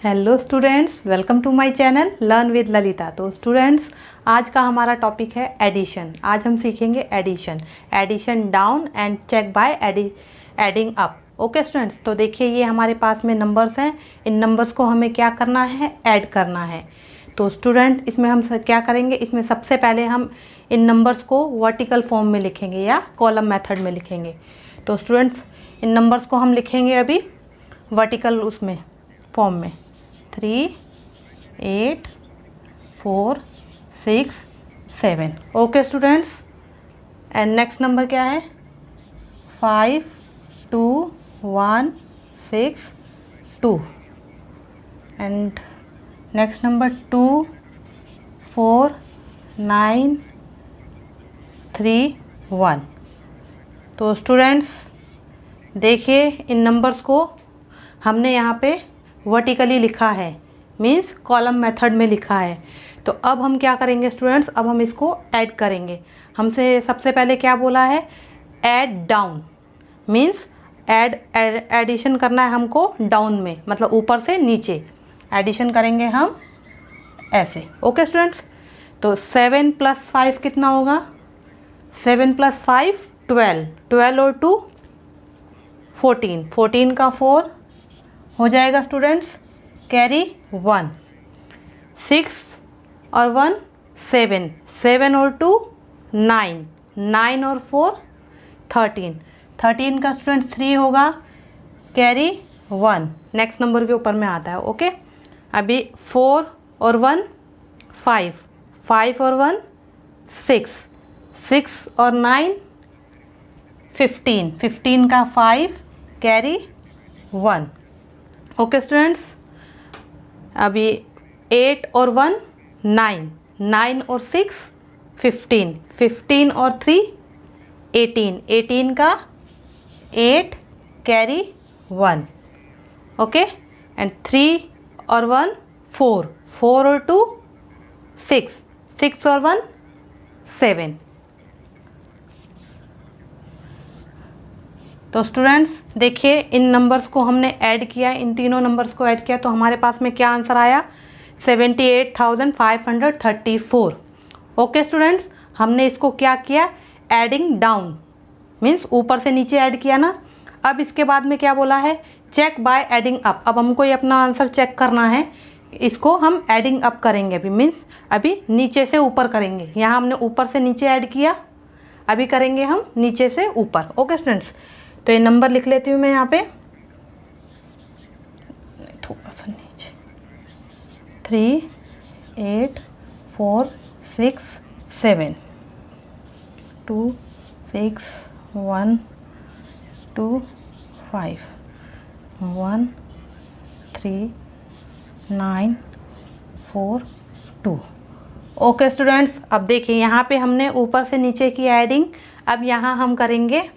Hello students, welcome to my channel learn with Lalita. तो students, आज का हमारा टॉपिक है एडिशन। आज हम सीखेंगे addition down and check by adding up. Okay students, तो देखिए ये हमारे पास में नंबर्स हैं। इन नंबर्स को हमें क्या करना है, ऐड करना है। तो स्टूडेंट, इसमें हम क्या करेंगे, इसमें सबसे पहले हम इन नंबर्स को वर्टिकल फॉर्म में लिखेंगे या कॉलम मेथड में लिखेंगे। तो स्टूडेंट्स, इन नंबर्स को हम लिखेंगे अभी वर्टिकल उसमें फॉर्म में 3, 8, 4, 6, 7। Okay students, and next number क्या है 5, 2, 1, 6, 2। And next number 2, 4, 9, 3, 1। तो स्टूडेंट्स देखिए, इन नंबर्स को हमने यहाँ पे वर्टिकली लिखा है, मीन्स कॉलम मेथड में लिखा है। तो अब हम क्या करेंगे स्टूडेंट्स, अब हम इसको ऐड करेंगे। हमसे सबसे पहले क्या बोला है, ऐड डाउन, मीन्स एडिशन करना है हमको डाउन में, मतलब ऊपर से नीचे एडिशन करेंगे हम ऐसे। ओके स्टूडेंट्स, तो 7 + 5 कितना होगा, 7 + 5 12, 12 और 2 14, 14 का 4 हो जाएगा स्टूडेंट्स, कैरी 1, 6 और 1 7, 7 और 2 9, 9 और 4 13, 13 का स्टूडेंट्स 3 होगा, कैरी 1। नेक्स्ट नंबर के ऊपर में आता है। ओके, अभी 4 और 1 5, 5 और 1 6, 6 और 9 15, 15 का 5, कैरी 1। ओके स्टूडेंट्स, अभी 8 और 1 9, 9 और 6 15, 15 और 3 18, 18 का 8, कैरी 1। ओके, एंड 3 और 1 4, 4 और 2 6, 6 और 1 7। तो स्टूडेंट्स देखिए, इन नंबर्स को हमने ऐड किया, इन तीनों नंबर्स को ऐड किया, तो हमारे पास में क्या आंसर आया, 78,534। ओके स्टूडेंट्स, हमने इसको क्या किया, एडिंग डाउन, मीन्स ऊपर से नीचे ऐड किया ना। अब इसके बाद में क्या बोला है, चेक बाय एडिंग अप। अब हमको ये अपना आंसर चेक करना है, इसको हम एडिंग अप करेंगे अभी, मीन्स अभी नीचे से ऊपर करेंगे। यहाँ हमने ऊपर से नीचे ऐड किया, अभी करेंगे हम नीचे से ऊपर। ओके स्टूडेंट्स, तो ये नंबर लिख लेती हूँ मैं यहाँ पे, थोड़ा सा नीचे, 3, 8, 4, 6, 7, 2, 6, 1, 2, 5, 1, 3, 9, 4, 2। ओके स्टूडेंट्स, अब देखिए यहाँ पे हमने ऊपर से नीचे की एडिंग, अब यहाँ हम करेंगे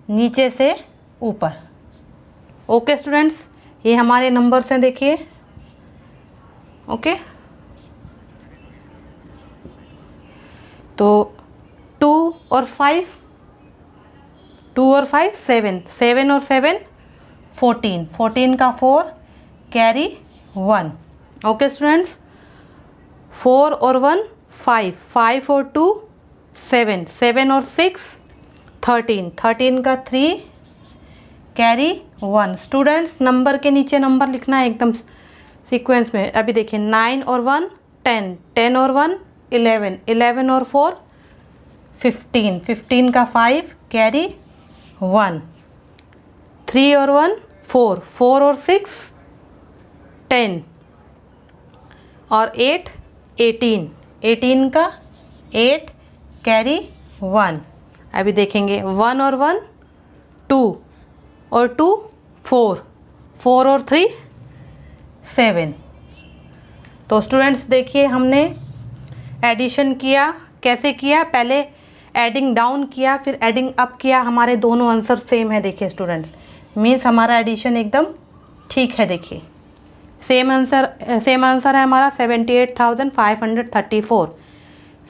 नीचे से ऊपर। ओके स्टूडेंट्स, ये हमारे नंबर्स हैं, देखिए। ओके, तो 2 और 5, 2 और 5 7, 7 और 7 14, 14 का 4, कैरी 1। ओके स्टूडेंट्स, 4 और 1 5, 5 और 2 7, 7 और 6 13, 13 का 3, कैरी 1। स्टूडेंट्स, नंबर के नीचे नंबर लिखना है एकदम सीक्वेंस में। अभी देखिए 9 और 1 10, 10 और 1 11, 11 और 4 15, 15 का 5, कैरी 1। 3 और 1 4, 4 और 6 10 और 8 18, 18 का 8, कैरी 1। अभी देखेंगे 1 और 1 2 और 2 4, 4 और 3 7। तो स्टूडेंट्स देखिए, हमने एडिशन किया, कैसे किया, पहले एडिंग डाउन किया, फिर एडिंग अप किया। हमारे दोनों आंसर सेम है, देखिए स्टूडेंट्स, मीन्स हमारा एडिशन एकदम ठीक है। देखिए सेम आंसर है हमारा 78,534,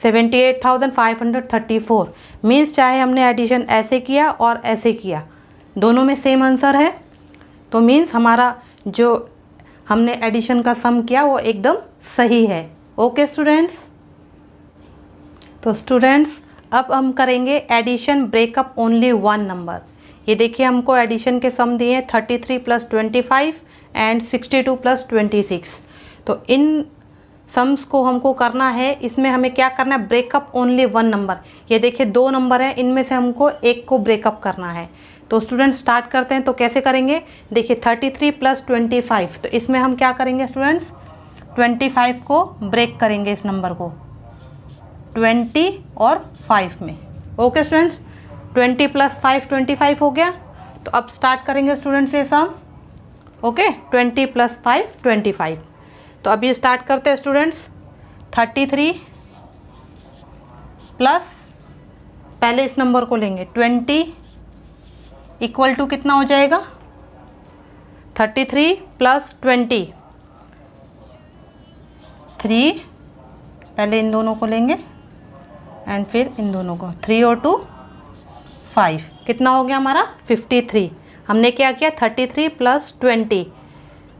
78,534 मीन्स चाहे हमने एडिशन ऐसे किया और ऐसे किया, दोनों में सेम आंसर है। तो मीन्स हमारा जो हमने एडिशन का सम किया वो एकदम सही है। ओके स्टूडेंट्स, तो स्टूडेंट्स अब हम करेंगे addition breakup only one number. ये देखिए हमको एडिशन के सम दिए 33 + 25 एंड 62 + 26। तो इन सम्स को हमको करना है, इसमें हमें क्या करना है, ब्रेकअप ओनली वन नंबर। ये देखिए 2 नंबर हैं, इनमें से हमको एक को ब्रेकअप करना है। तो स्टूडेंट्स स्टार्ट करते हैं। तो कैसे करेंगे, देखिए 33 + 25, तो इसमें हम क्या करेंगे स्टूडेंट्स, 25 को ब्रेक करेंगे इस नंबर को 20 और 5 में। ओके स्टूडेंट्स, 20 + 5 25 हो गया। तो अब स्टार्ट करेंगे स्टूडेंट्स ये सम। ओके, 20 + 5 25। तो अब ये स्टार्ट करते हैं स्टूडेंट्स। 33 प्लस, पहले इस नंबर को लेंगे 20 इक्वल टू कितना हो जाएगा, 33 + 20 3, पहले इन दोनों को लेंगे एंड फिर इन दोनों को, 3 और 2 5, कितना हो गया हमारा 53। हमने क्या किया, 33 + 20,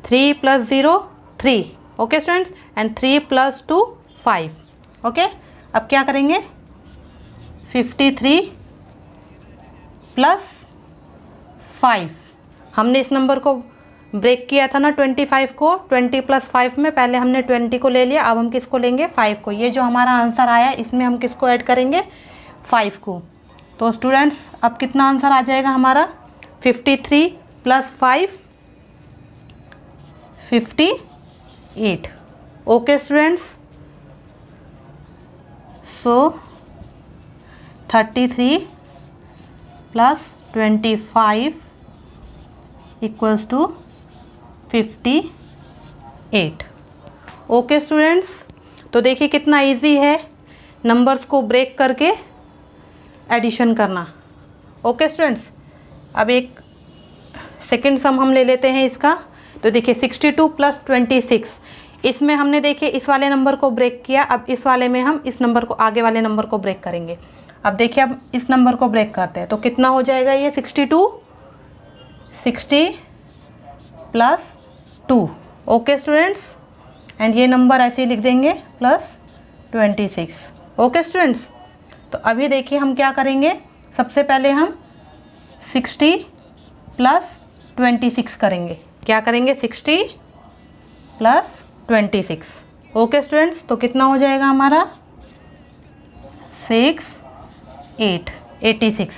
3 + 0 3। Okay students, and 3 + 2 5। ओके, अब क्या करेंगे, 53 + 5। हमने इस नंबर को ब्रेक किया था ना 25 को, 20 + 5 में पहले हमने 20 को ले लिया, अब हम किसको लेंगे, 5 को। ये जो हमारा आंसर आया इसमें हम किसको ऐड करेंगे, 5 को। तो स्टूडेंट्स अब कितना आंसर आ जाएगा हमारा, 53 + 5 58। ओके स्टूडेंट्स, सो 33 + 25 = 58। ओके स्टूडेंट्स, तो देखिए कितना इजी है नंबर्स को ब्रेक करके एडिशन करना। ओके स्टूडेंट्स, अब एक सेकंड सम हम ले लेते हैं इसका। तो देखिए 62 + 26, इसमें हमने देखिए इस वाले नंबर को ब्रेक किया, अब इस वाले में हम इस नंबर को, आगे वाले नंबर को ब्रेक करेंगे। अब देखिए अब इस नंबर को ब्रेक करते हैं तो कितना हो जाएगा ये 62 60 + 2। ओके स्टूडेंट्स, एंड ये नंबर ऐसे ही लिख देंगे +26। ओके स्टूडेंट्स, तो अभी देखिए हम क्या करेंगे, सबसे पहले हम 60 + 26 करेंगे। क्या करेंगे, 60 + 26। ओके स्टूडेंट्स, तो कितना हो जाएगा हमारा 6 8 86।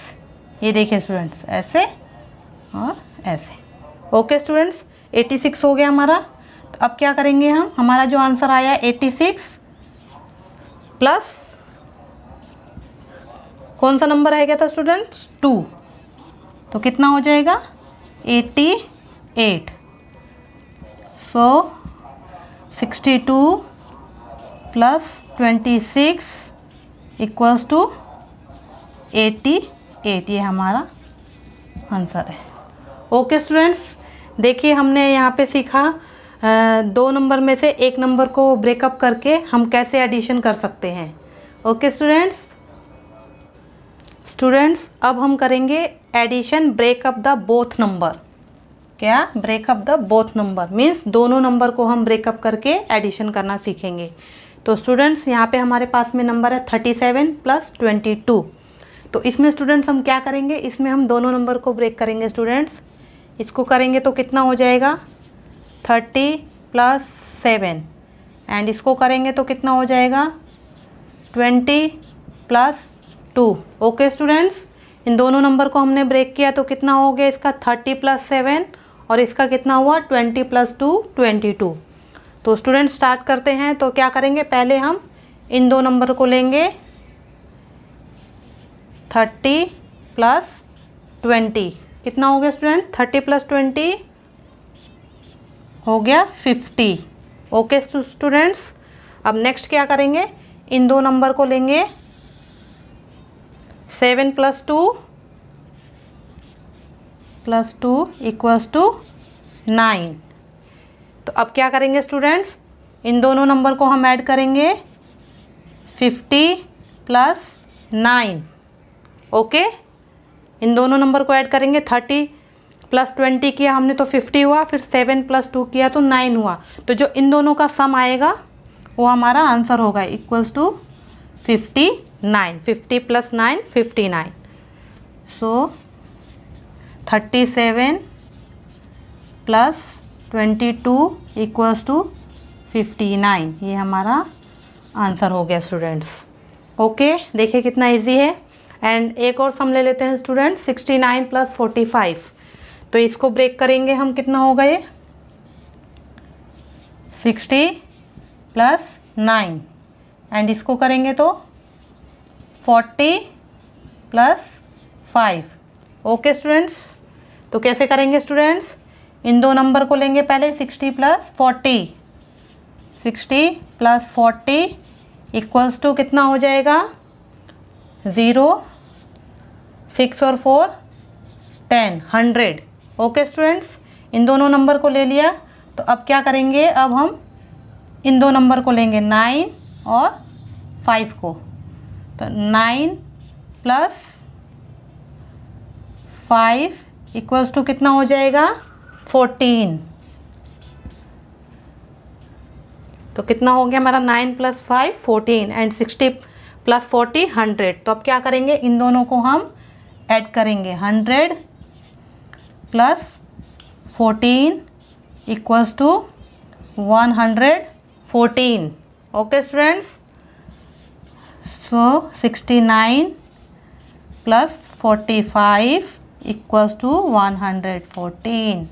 ये देखिए स्टूडेंट्स ऐसे और ऐसे। ओके स्टूडेंट्स, 86 हो गया हमारा। तो अब क्या करेंगे हम, हमारा जो आंसर आया 86 प्लस कौन सा नंबर रह गया था स्टूडेंट्स, 2, तो कितना हो जाएगा 88। सो 62 + 26 = 88। ये हमारा आंसर है। ओके स्टूडेंट्स, देखिए हमने यहाँ पे सीखा 2 नंबर में से एक नंबर को ब्रेकअप करके हम कैसे एडिशन कर सकते हैं। ओके स्टूडेंट्स, अब हम करेंगे addition break up the both number. क्या, break up the both number means दोनों नंबर को हम ब्रेकअप करके एडिशन करना सीखेंगे। तो स्टूडेंट्स यहाँ पे हमारे पास में नंबर है 37 + 22। तो इसमें स्टूडेंट्स हम क्या करेंगे, इसमें हम दोनों नंबर को ब्रेक करेंगे स्टूडेंट्स। इसको करेंगे तो कितना हो जाएगा 30 + 7, एंड इसको करेंगे तो कितना हो जाएगा 20 + 2। ओके स्टूडेंट्स, इन दोनों नंबर को हमने ब्रेक किया तो कितना हो गया इसका 30 + 7 और इसका कितना हुआ 20 + 2 22। तो स्टूडेंट स्टार्ट करते हैं। तो क्या करेंगे, पहले हम इन 2 नंबर को लेंगे 30 + 20, कितना हो गया स्टूडेंट 30 + 20 हो गया 50। ओके स्टूडेंट्स, अब नेक्स्ट क्या करेंगे, इन 2 नंबर को लेंगे 7 + 2 = 9। तो अब क्या करेंगे स्टूडेंट्स, इन दोनों नंबर को हम ऐड करेंगे 50 + 9। ओके, इन दोनों नंबर को ऐड करेंगे 30 प्लस 20 किया हमने तो 50 हुआ, फिर 7 + 2 किया तो 9 हुआ। तो जो इन दोनों का सम आएगा वो हमारा आंसर होगा equals to 59। 50 + 9 59। So 37 + 22 equals to 59। ये हमारा आंसर हो गया स्टूडेंट्स। ओके, देखिए कितना इजी है। एंड एक और सम ले लेते हैं स्टूडेंट, 69 + 45। तो इसको ब्रेक करेंगे हम, कितना होगा ये 60 + 9 एंड इसको करेंगे तो 40 + 5। ओके स्टूडेंट्स, तो कैसे करेंगे स्टूडेंट्स, इन दो नंबर को लेंगे पहले 60 + 40। 60 + 40 इक्वल्स टू कितना हो जाएगा 0, 6 और 4 10 100। ओके स्टूडेंट्स, इन दोनों नंबर को ले लिया। तो अब क्या करेंगे, अब हम इन दो नंबर को लेंगे 9 और 5 को। तो 9 + 5 इक्वल्स टू कितना हो जाएगा 14। तो कितना हो गया हमारा 9 + 5 14 एंड 60 + 40 100। तो अब क्या करेंगे, इन दोनों को हम ऐड करेंगे। 100 + 14 equals to 114। Okay students, so 69 + 45 equals to 114।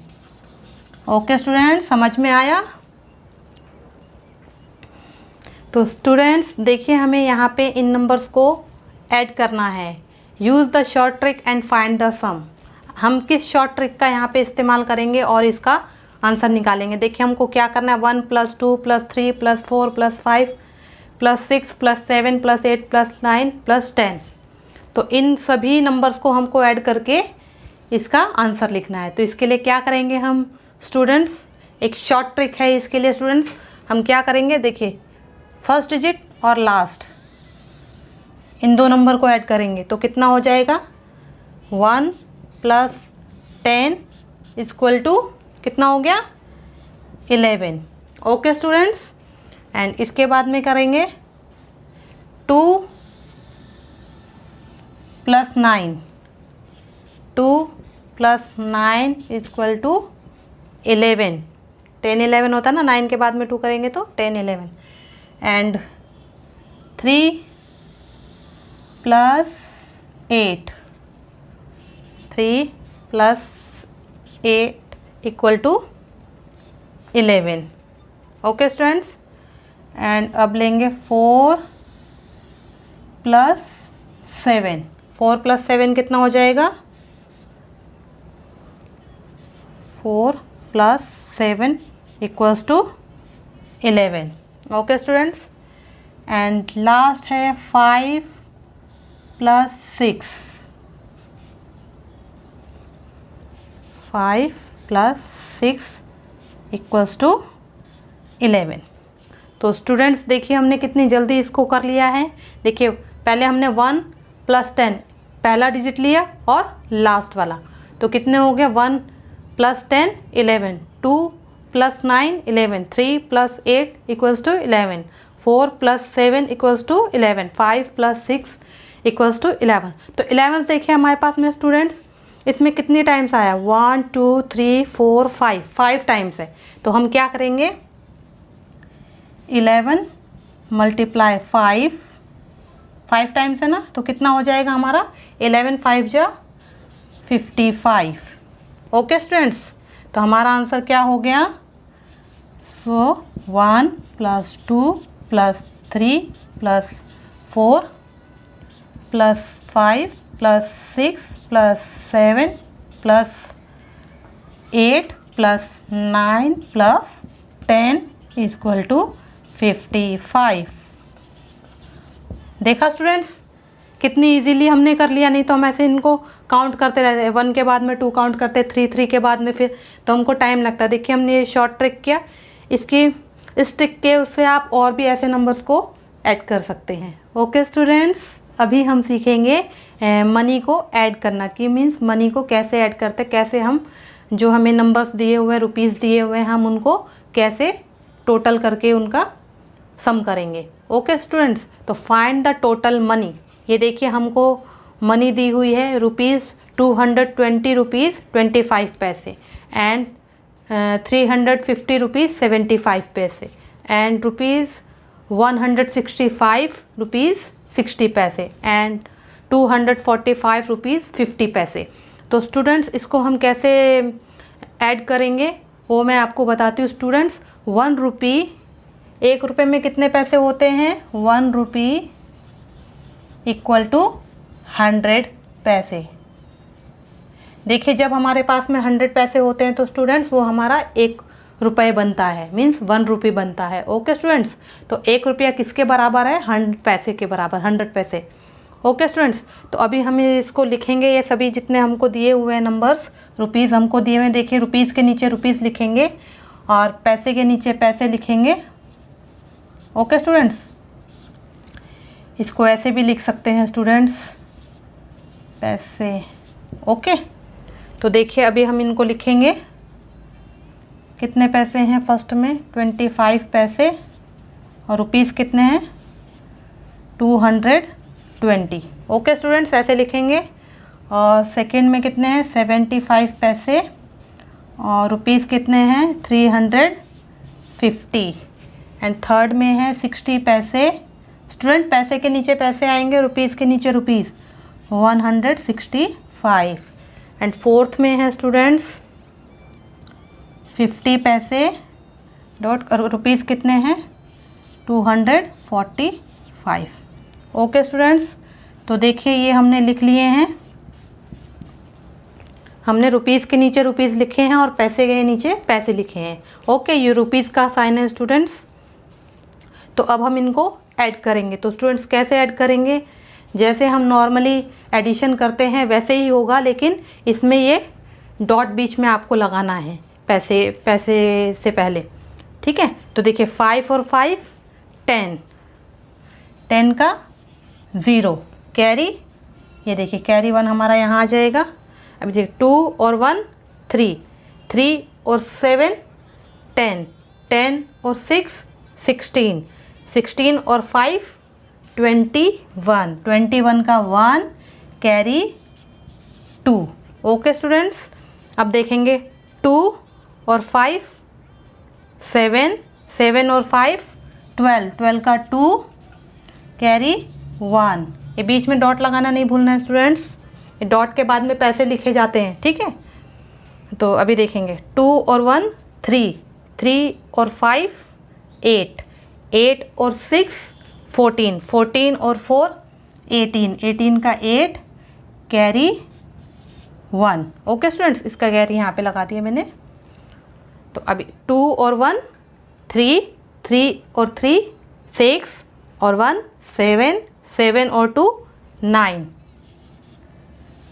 Okay students, समझ में आया। तो स्टूडेंट्स देखिए, हमें यहाँ पे इन नंबर्स को ऐड करना है। Use the short trick and find the sum. हम किस शॉर्ट ट्रिक का यहाँ पे इस्तेमाल करेंगे और इसका आंसर निकालेंगे। देखिए हमको क्या करना है, 1 + 2 + 3 + 4 + 5 + 6 + 7 + 8 + 9 + 10। तो इन सभी नंबर्स को हमको ऐड करके इसका आंसर लिखना है। तो इसके लिए क्या करेंगे हम स्टूडेंट्स, एक शॉर्ट ट्रिक है इसके लिए स्टूडेंट्स। हम क्या करेंगे, देखिए फर्स्ट डिजिट और लास्ट इन दो नंबर को ऐड करेंगे तो कितना हो जाएगा 1 + 10 इक्वल टू कितना हो गया 11। ओके स्टूडेंट्स, एंड इसके बाद में करेंगे 2 + 9। 2 + 9 इक्वल टू 11। 10 11 होता है ना, 9 के बाद में 2 करेंगे तो 10 11। And 3 + 8। 3 + 8 equal to 11। Okay students, and अब लेंगे 4 + 7। 4 + 7 कितना हो जाएगा 4 + 7 equals to 11। Okay students, and last है 5 + 6। 5 + 6 इक्वल्स टू 11। तो स्टूडेंट्स देखिए हमने कितनी जल्दी इसको कर लिया है। देखिए पहले हमने 1 + 10 पहला डिजिट लिया और लास्ट वाला, तो कितने हो गया 1 + 10 11, 2 + 9 11, 3 + 8 equals to 11, 4 + 7 equals to 11, 5 + 6 equals to 11। तो 11 देखिए हमारे पास में स्टूडेंट्स इसमें कितनी टाइम्स आया 1 2 3 4 5 टाइम्स है। तो हम क्या करेंगे 11 × 5 टाइम्स है ना, तो कितना हो जाएगा हमारा 11 5 जा 55। ओके स्टूडेंट्स, तो हमारा आंसर क्या हो गया, सो 1 + 2 + 3 + 4 + 5 + 6 + 7 + 8 + 9 + 10 इक्वल टू 55। देखा स्टूडेंट्स कितनी इजीली हमने कर लिया, नहीं तो हम ऐसे इनको काउंट करते रहते, 1 के बाद में 2 काउंट करते, 3 के बाद में फिर, तो हमको टाइम लगता है। देखिए हमने ये शॉर्ट ट्रिक किया, इस ट्रिक के उससे आप और भी ऐसे नंबर्स को ऐड कर सकते हैं। Okay students. अभी हम सीखेंगे मनी को ऐड करना, कि मीन्स मनी को कैसे ऐड करते, कैसे हम जो हमें नंबर्स दिए हुए हैं, रुपीज़ दिए हुए हैं, हम उनको कैसे टोटल करके उनका सम करेंगे। ओके स्टूडेंट्स, तो फाइंड द टोटल मनी। ये देखिए हमको मनी दी हुई है रुपीज़ 220 रुपीज़ 25 पैसे एंड 350 रुपीज़ 75 पैसे एंड रुपीज़ 165 रुपीज़ 60 पैसे एंड 245 रुपीज़ 50 पैसे। तो स्टूडेंट्स इसको हम कैसे ऐड करेंगे वो मैं आपको बताती हूँ स्टूडेंट्स। 1 रुपी, 1 रुपये में कितने पैसे होते हैं? 1 रुपी इक्वल टू 100 पैसे। देखिए जब हमारे पास में 100 पैसे होते हैं तो स्टूडेंट्स वो हमारा 1 रुपये बनता है, मीन्स 1 रुपी बनता है। ओके स्टूडेंट्स, तो 1 रुपया किसके बराबर है? 100 पैसे के बराबर, 100 पैसे। ओके स्टूडेंट्स, तो अभी हम इसको लिखेंगे, ये सभी जितने हमको दिए हुए हैं नंबर्स, रुपीज़ हमको दिए हुए, देखिए रुपीज़ के नीचे रुपीज़ लिखेंगे और पैसे के नीचे पैसे लिखेंगे। ओके स्टूडेंट्स, इसको ऐसे भी लिख सकते हैं स्टूडेंट्स, पैसे। ओके, तो देखिए अभी हम इनको लिखेंगे, कितने पैसे हैं फर्स्ट में? 25 पैसे और रुपीज़ कितने हैं? 220। ओके स्टूडेंट्स, ऐसे लिखेंगे। और सेकंड में कितने हैं? 75 पैसे और रुपीज़ कितने हैं? 350 एंड थर्ड में है 60 पैसे। स्टूडेंट पैसे के नीचे पैसे आएंगे, रुपीज़ के नीचे रुपीज़, 165 एंड फोर्थ में है स्टूडेंट्स 50 पैसे डॉट रुपीज़ कितने हैं? 245। ओके स्टूडेंट्स, तो देखिए ये हमने लिख लिए हैं, हमने रुपीज़ के नीचे रुपीज़ लिखे हैं और पैसे के नीचे पैसे लिखे हैं। ओके, ये रुपीज़ का साइन है स्टूडेंट्स। तो अब हम इनको ऐड करेंगे। तो स्टूडेंट्स कैसे ऐड करेंगे? जैसे हम नॉर्मली एडिशन करते हैं वैसे ही होगा, लेकिन इसमें ये डॉट बीच में आपको लगाना है पैसे से पहले। ठीक है, तो देखिए 5 और 5 10, 10 का 0 कैरी, ये देखिए कैरी 1 हमारा यहाँ आ जाएगा। अभी देखिए 2 और 1 3, 3 और 7 10, 10 और 6 16, 16 और 5 21, 21 का 1 कैरी 2। ओके स्टूडेंट्स, अब देखेंगे 2 और 5 7, 7 और 5 12, 12 का 2 कैरी 1। ये बीच में डॉट लगाना नहीं भूलना है स्टूडेंट्स, ये डॉट के बाद में पैसे लिखे जाते हैं। ठीक है, तो अभी देखेंगे 2 और 1 3, 3 और 5 8, 8 और 6 14, 14 और 4 18, 18 का 8 कैरी 1। ओके स्टूडेंट्स, इसका कैरी यहाँ पे लगा दिया मैंने। तो अभी 2 और 1 3, 3 और 3 6 और 1 7, 7 और 2 9।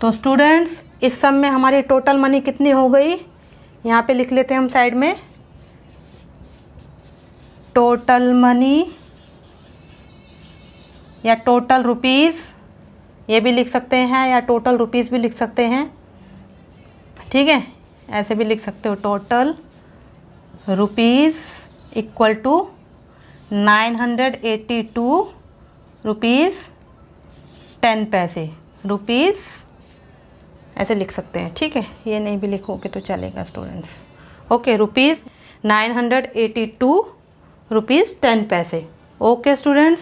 तो स्टूडेंट्स इस सब में हमारी टोटल मनी कितनी हो गई? यहाँ पे लिख लेते हैं हम साइड में, टोटल मनी या टोटल रुपीज़, ये भी लिख सकते हैं या टोटल रुपीज़ भी लिख सकते हैं। ठीक है, ऐसे भी लिख सकते हो, total rupees equal to 982 rupees 10 पैसे, रुपीज़ ऐसे लिख सकते हैं। ठीक है, ये नहीं भी लिखोगे तो चलेगा स्टूडेंट्स। ओके, रुपीज़ 982 रुपीज़ 10 पैसे। Okay students,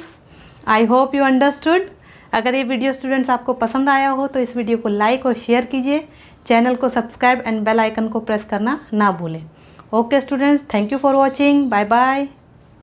I hope you understood. अगर ये वीडियो स्टूडेंट्स आपको पसंद आया हो तो इस वीडियो को लाइक और शेयर कीजिए, चैनल को सब्सक्राइब एंड बेल आइकन को प्रेस करना ना भूलें। Okay students, thank you for watching, bye bye.